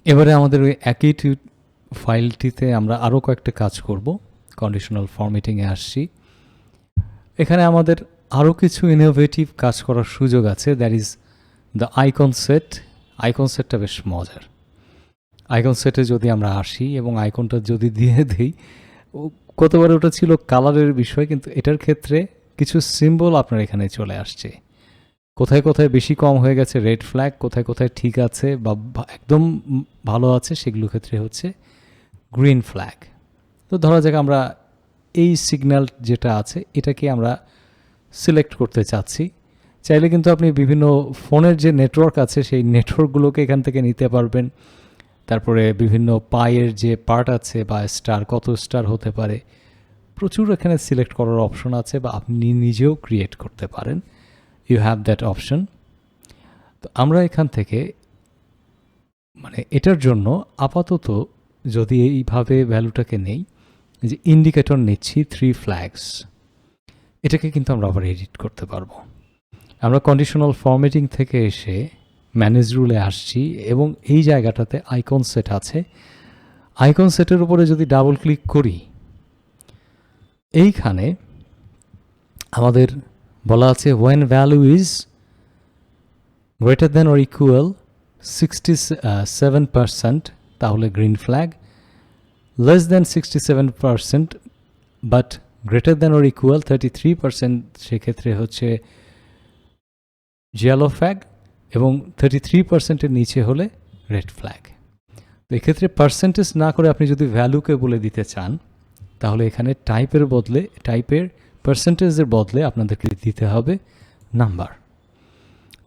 এবারে আমাদের ওই একই ফাইলটিতে আমরা আরও কয়েকটা কাজ করব। কন্ডিশনাল ফরম্যাটিংয়ে আসছি। এখানে আমাদের আরও কিছু ইনোভেটিভ কাজ করার সুযোগ আছে। That is the icon set. Icon সেটটা বেশ মজার। আইকন সেটে যদি আমরা আসি এবং আইকনটা যদি দিয়ে দিই, কতবার ওটা ছিল কালারের বিষয়, কিন্তু এটার ক্ষেত্রে কিছু সিম্বল আপনার এখানে চলে আসছে। কোথায় কোথায় বেশি কম হয়ে গেছে রেড ফ্ল্যাগ, কোথায় কোথায় ঠিক আছে বা একদম ভালো আছে, সেগুলো ক্ষেত্রে হচ্ছে গ্রিন ফ্ল্যাগ। তো ধরা যাক আমরা এই সিগন্যাল যেটা আছে এটাকে আমরা সিলেক্ট করতে চাচ্ছি। চাইলে কিন্তু আপনি বিভিন্ন ফোনের যে নেটওয়ার্ক আছে সেই নেটওয়ার্কগুলোকে এখান থেকে নিতে পারবেন। তারপরে বিভিন্ন পায়ের যে পার্ট আছে বা স্টার, কত স্টার হতে পারে, প্রচুর এখানে সিলেক্ট করার অপশন আছে, বা আপনি নিজেও ক্রিয়েট করতে পারেন। You have that option. তো আমরা এখান থেকে মানে এটার জন্য আপাতত যদি এইভাবে ভ্যালুটাকে নেই, যে ইন্ডিকেটর নিচ্ছি 3 ফ্ল্যাগস, এটাকে কিন্তু আমরা আবার এডিট করতে পারবো। আমরা কন্ডিশনাল ফরম্যাটিং থেকে এসে ম্যানেজ রুলে আসছি এবং এই জায়গাটাতে আইকন সেট আছে। আইকন সেটের উপরে যদি ডাবল ক্লিক করি, এইখানে আমাদের বলা আছে when value is greater than or equal 67%, তাহলে green flag, less than 67% but greater than or equal 33%, সেক্ষেত্রে হচ্ছে yellow flag, এবং 33%-এর নিচে হলে রেড ফ্ল্যাগ। তো এক্ষেত্রে পার্সেন্টেজ না করে আপনি যদি ভ্যালুকে বলে দিতে চান, তাহলে এখানে টাইপের পার্সেন্টেজের বদলে আপনাদেরকে দিতে হবে নাম্বার।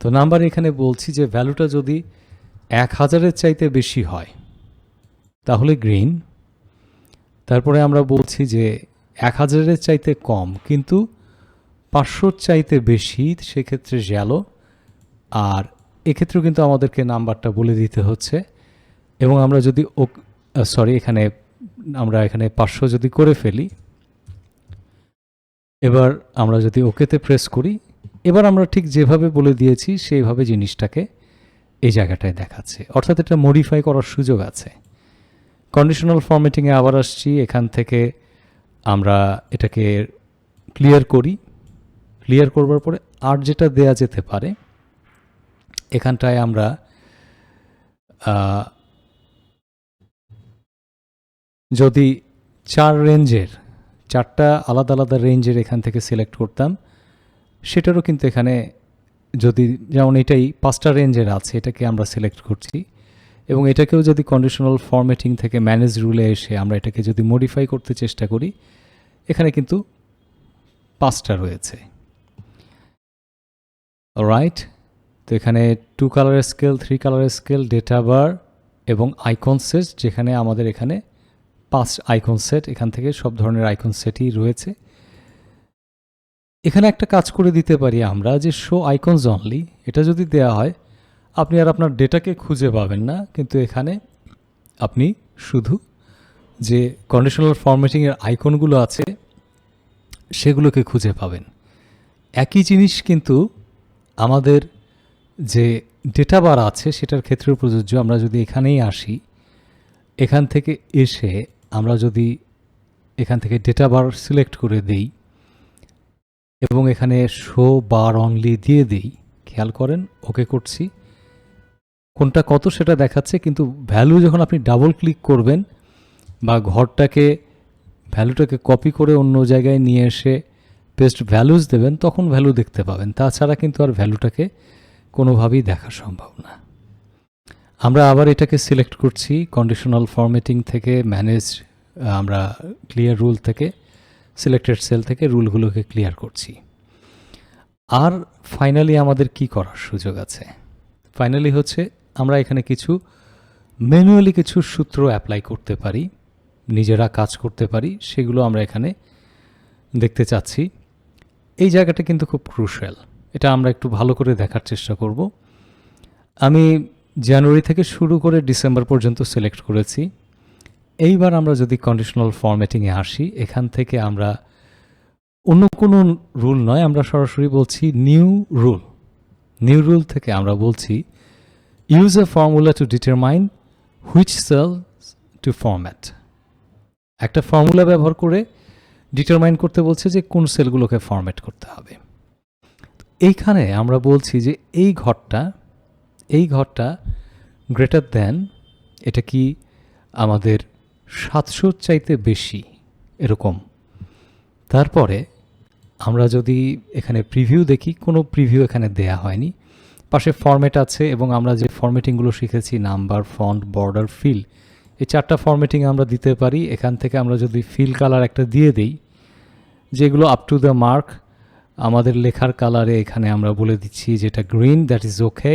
তো নাম্বার এখানে বলছি যে ভ্যালুটা যদি 1000-এর চাইতে বেশি হয় তাহলে গ্রিন। তারপরে আমরা বলছি যে 1000-এর চাইতে কম কিন্তু 500-র চাইতে বেশি, সেক্ষেত্রে yellow। আর এক্ষেত্রেও কিন্তু আমাদেরকে নাম্বারটা বলে দিতে হচ্ছে। এবং আমরা যদি আমরা এখানে 500 যদি করে ফেলি, এবার আমরা যদি ওকেতে প্রেস করি, এবার আমরা ঠিক যেভাবে বলে দিয়েছি সেইভাবে জিনিসটাকে এই জায়গাটায় দেখাচ্ছে। অর্থাৎ এটা মডিফাই করার সুযোগ আছে। কন্ডিশনাল ফরম্যাটিংয়ে আবার আসছি। এখান থেকে আমরা এটাকে ক্লিয়ার করি। ক্লিয়ার করবার পরে আর যেটা দেয়া যেতে পারে, এখানটায় আমরা যদি 4টা আলাদা আলাদা রেঞ্জের এখান থেকে সিলেক্ট করতাম, সেটারও কিন্তু এখানে যদি, যেমন এটাই 5টা রেঞ্জের আছে, এটাকে আমরা সিলেক্ট করছি, এবং এটাকেও যদি কন্ডিশনাল ফরম্যাটিং থেকে ম্যানেজ রুলে এসে আমরা এটাকে যদি মডিফাই করতে চেষ্টা করি, এখানে কিন্তু 5টা রয়েছে। অলরাইট। তো এখানে 2 colour scale, 3 colour scale, data bar এবং আইকন সেট, যেখানে আমাদের এখানে 5 আইকন সেট, এখান থেকে সব ধরনের আইকন সেটই রয়েছে। এখানে একটা কাজ করে দিতে পারি আমরা, যে শো আইকনস অনলি, এটা যদি দেয়া হয় আপনি আর আপনার ডেটাকে খুঁজে পাবেন না, কিন্তু এখানে আপনি শুধু যে কন্ডিশনাল ফরম্যাটিংয়ের আইকনগুলো আছে সেগুলোকে খুঁজে পাবেন। একই জিনিস কিন্তু আমাদের যে ডেটা বার আছে সেটার ক্ষেত্রেও প্রযোজ্য। আমরা যদি এখানেই আসি, এখান থেকে এসে আমরা যদি এখান থেকে ডেটা বার সিলেক্ট করে দেই এবং এখানে শো বার অনলি দিয়ে দিই, খেয়াল করেন ওকে করছি, কোনটা কত সেটা দেখাচ্ছে, কিন্তু ভ্যালু যখন আপনি ডাবল ক্লিক করবেন বা ভ্যালুটাকে কপি করে অন্য জায়গায় নিয়ে এসে পেস্ট ভ্যালুস দেবেন, তখন ভ্যালু দেখতে পাবেন। তাছাড়া কিন্তু আর ভ্যালুটাকে কোনোভাবেই দেখা সম্ভব না। আমরা আবার এটাকে সিলেক্ট করছি কন্ডিশনাল ফরম্যাটিং থেকে ম্যানেজ, আমরা ক্লিয়ার রুল থেকে সিলেক্টেড সেল থেকে রুলগুলোকে ক্লিয়ার করছি। আর ফাইনালি আমাদের কি করার সুযোগ আছে? ফাইনালি হচ্ছে আমরা এখানে ম্যানুয়ালি কিছু সূত্র অ্যাপ্লাই করতে পারি, নিজেরা কাজ করতে পারি, সেগুলো আমরা এখানে দেখতে চাচ্ছি। এই জায়গাটা কিন্তু খুব ক্রুশিয়াল, এটা আমরা একটু ভালো করে দেখার চেষ্টা করব। আমি জানুয়ারি থেকে শুরু করে ডিসেম্বর পর্যন্ত সিলেক্ট করেছি। এইবার আমরা যদি কন্ডিশনাল ফরম্যাটিংয়ে আসি, এখান থেকে আমরা অন্য কোনো রুল নয়, আমরা সরাসরি বলছি নিউ রুল। নিউ রুল থেকে আমরা বলছি use a formula to determine which cell to format, একটা ফর্মুলা ব্যবহার করে ডিটারমাইন করতে বলছে যে কোন সেলগুলোকে ফরম্যাট করতে হবে। এইখানে আমরা বলছি যে এই ঘরটা গ্রেটার দ্যান, এটা কি আমাদের 700 চাইতে বেশি এরকম। তারপরে আমরা যদি এখানে প্রিভিউ দেখি, কোনো প্রিভিউ এখানে দেয়া হয়নি, পাশে ফরম্যাট আছে এবং আমরা যে ফরম্যাটিংগুলো শিখেছি নাম্বার, ফন্ট, বর্ডার, ফিল, এই 4টা ফরম্যাটিং আমরা দিতে পারি। এখান থেকে আমরা যদি ফিল কালার একটা দিয়ে দিই, যেগুলো আপ টু দ্য মার্ক, আমাদের লেখার কালারে এখানে আমরা বলে দিচ্ছি যেটা গ্রিন, দ্যাট ইজ ওকে,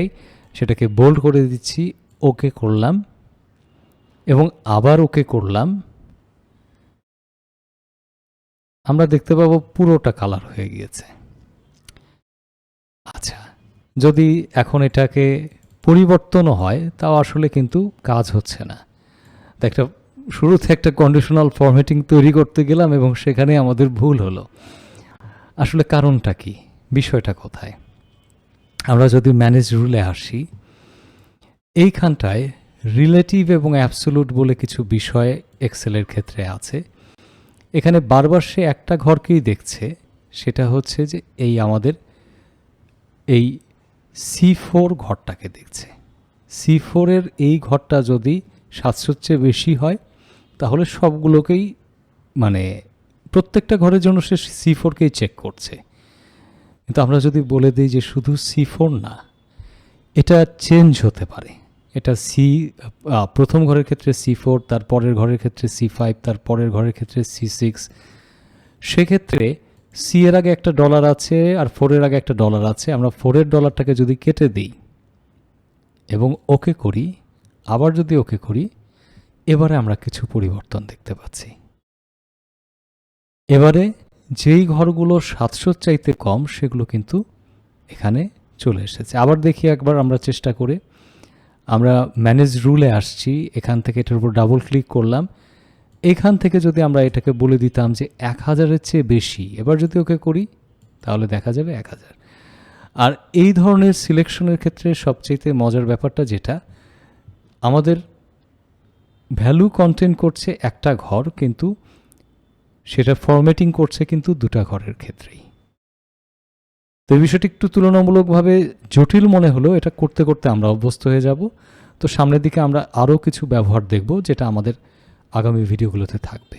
সেটাকে বোল্ড করে দিচ্ছি, ওকে করলাম এবং আবার ওকে করলাম। আমরা দেখতে পাবো পুরোটা কালার হয়ে গিয়েছে। আচ্ছা, যদি এখন এটাকে পরিবর্তনও হয় তাও আসলে কিন্তু কাজ হচ্ছে না। তো শুরুতে একটা কন্ডিশনাল ফরম্যাটিং তৈরি করতে গেলাম এবং সেখানে আমাদের ভুল হলো। আসলে কারণটা কি, বিষয়টা কোথায়? আমরা যদি ম্যানেজ রুলে আসি, এইখানটায় রিলেটিভ এবং অ্যাবসোলুট বলে কিছু বিষয় এক্সেলের ক্ষেত্রে আছে। এখানে বারবার সে একটা ঘরকেই দেখছে, সেটা হচ্ছে যে আমাদের এই C4 ঘরটাকে দেখছে। C4-এর এই ঘরটা যদি 700-র চেয়ে বেশি হয় তাহলে সবগুলোকেই, মানে প্রত্যেকটা ঘরের জন্য সে C4-কেই চেক করছে। কিন্তু আমরা যদি বলে দিই যে শুধু C4 না, এটা চেঞ্জ হতে পারে, এটা প্রথম ঘরের ক্ষেত্রে C4, তার পরের ঘরের ক্ষেত্রে C5, তার পরের ঘরের ক্ষেত্রে C6, সেক্ষেত্রে C এর আগে একটা ডলার আছে আর 4 এর আগে একটা ডলার আছে। আমরা 4 এর ডলারটাকে যদি কেটে দিই এবং ওকে করি, আবার যদি ওকে করি, এবারে আমরা কিছু পরিবর্তন দেখতে পাচ্ছি। এবারে যেই ঘরগুলো 700 চাইতে কম সেগুলো কিন্তু এখানে চলে এসেছে। আবার দেখি একবার আমরা চেষ্টা করে, আমরা ম্যানেজ রুলে আসছি, এখান থেকে এটার উপর ডাবল ক্লিক করলাম। এখান থেকে যদি আমরা এটাকে বলে দিতাম যে 1000-এর চেয়ে বেশি, এবার যদি ওকে করি তাহলে দেখা যাবে 1000। আর এই ধরনের সিলেকশনের ক্ষেত্রে সবচেয়ে মজার ব্যাপারটা যেটা, আমাদের ভ্যালু কন্টেন্ট করছে একটা ঘর, কিন্তু সেটা ফরম্যাটিং করছে কিন্তু দুটা ঘরের ক্ষেত্রেই। তো এই বিষয়টি একটু তুলনামূলকভাবে জটিল মনে হলো, এটা করতে করতে আমরা অভ্যস্ত হয়ে যাব। তো সামনের দিকে আমরা আরও কিছু ব্যবহার দেখব যেটা আমাদের আগামী ভিডিওগুলোতে থাকবে।